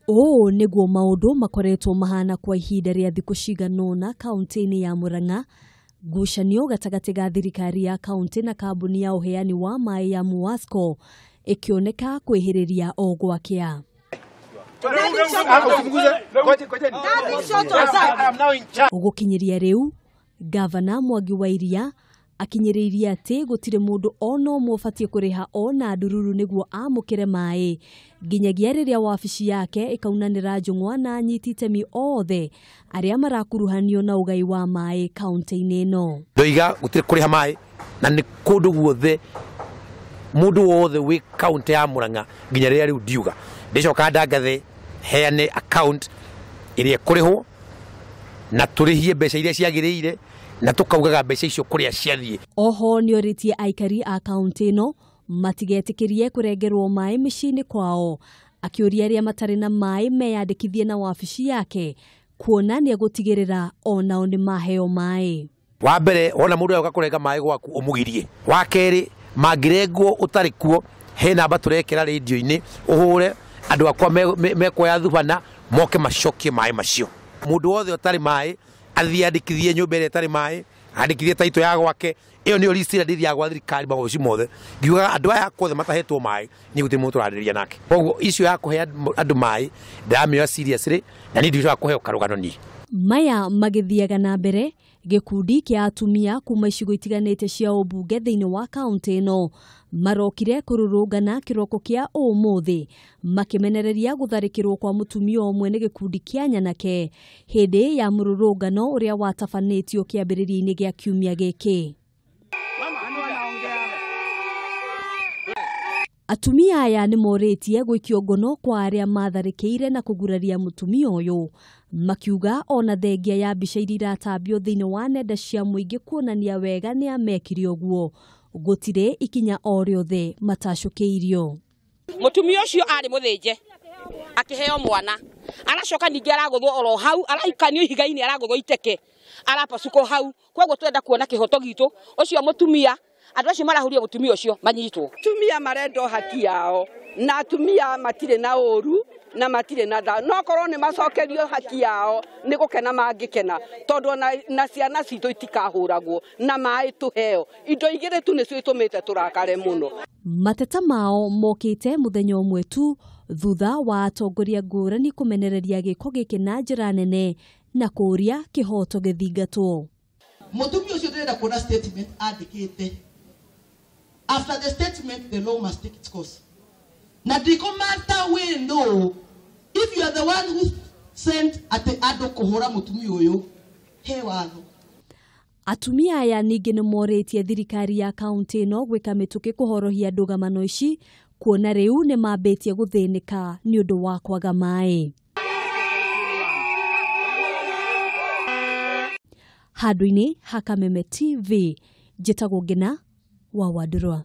O niguo maundu makoretwo mahana kwa ihinda rĩa thikũ ciganona kaunti-inĩ ya Murang'a. Ngucanio gatagati ga thirikari ya kaunti na kambuni ya uheani wa maai ya Muasco ikioneka kwĩhĩrĩria o gwakĩa. Gũkinyĩria rĩu, Ngavana Murang'a akinyĩrĩirie atĩ gũtirĩ mũndũ ona ũmwe ũbatiĩ kũrĩha ona ndururu nĩguo amũkĩre maĩ nginyagia rĩrĩa wabici yake ĩkaunanĩra njũng'wa na anyiti itemi othe arĩa marakuruhanio na ũgai wa maĩ kaunti-inĩ ĩno. Ndoiga gũtirĩ kũrĩha maĩ na nĩ kũndũ guothe mũndũ wothe wĩ kaunti ya Murang'a nginya rĩrĩa rĩu ndiuga ndicoka ndangathe heane account ĩrĩa kũrĩhwo na tũrĩhie mbeca iria ciagĩrĩire na tukaugaga mbeca icio kũrĩa ciathiĩ. Oho nĩorĩtie aikari a kaunti ĩno matigetĩkĩrie kũrengerwo maĩ mĩciĩ-inĩ kwao, akĩũria arĩa matarĩ na maĩ meyandĩkithie na wabici yake kuona nĩegũtigĩrĩra onao nĩ maheo maĩ. Wa mbere ona mũndũ agoka kũrenga maĩ gwaku ũmũgirie. Wa kerĩ mangĩrengwo ũtarĩ kuo he namba tũrekĩra radio-inĩ ũhũre andũ akwa mekuoya thubana moke macokie maĩ macio. Mũndũ wothe ũtarĩ maĩ athiandĩkithie nyũmba ĩrĩa ĩtarĩ maĩ, andĩkithie taito ya gwake, ĩyo nĩyo ricira ndĩthi ya gwa thirikari magoci mothe. Ngiugaga andũ aya akothe matahetwo maĩ nĩ gũtirĩ mũndũ tũrarĩrĩria nake. Koguo icio ya kũhe andũ maĩ ndamĩoya seriously na nĩ ndicoka kũheo karũgano niĩ. Maya magĩthiaga na mbere, gĩkundi kĩa atumia kuma icigo itiganĩte cia ũmbunge thĩinĩ wa kaunti ĩno marokire kũrũrũngana kĩroko kĩa ũmũthĩ makĩmenereria gũtharĩkĩrwo kwa mũtumia ũmwe nĩ gĩkundi kĩa nyanake hĩndĩ ya mũrũrũngano ũrĩa watabanĩtio kĩambĩrĩria-inĩ gĩa kiumia gĩkĩ. Atumia aya nĩ morĩtie gũikio ngono kwa arĩa matharĩkĩire na kũguraria mũtumia ũyũ, makiuga ona thengia ya mbica iria iratambio thĩinĩ wa nenda cia mũingĩ kuonania wega nĩ amekire ũguo, gũtirĩ ikinya o rĩothe matacũkĩirio. Mũtumia ũcio arĩ mũthĩnje akĩheo mwana, aracoka ningĩ aragũthwo oro hau, araikanio ihiga-inĩ aragũthwo iteke, arapacukwo hau. Koguo twenda kuona kĩhoto gitũ ũcio mũtumia, andũ acio marahuria mũtumia ũcio manyitwo. Atumia marenda haki yao na atumia matirĩ na ũru na matirĩ na tha, no korwo nĩ macokerio haki yao nĩ gũkena mangĩkena tondũ na ciana citũ itikahũragwo na maĩ tũheo. Indo igĩrĩ tu nĩcio itũmĩte tũrakare mũno. Mateta mao mokĩte mũthenya ũmwe tu thutha wa atongoria ngũrani kũmenereria gĩko gĩkĩ na njĩra nene na kũũria kĩhoto gĩthingatwo. Mũtumia ũcio ndĩrenda kuona statement andĩkĩte. After the statement, the law must take its course. Na diko matter we know if you are the one who sent at the ado kuhora mũtumia ũyũ he watho. Atumia aya ningĩ nĩ morĩtie thirikari ya kaunti ĩno gwĩka mĩtũkĩ kũhorohia ndũgamano ici kuona rĩu nĩ mambĩtie gũthĩnĩka nĩ ũndũ wa kwaga maĩ. Handũ-inĩ ha Kameme TV, njĩtagwo Ngina wa Wadurwa.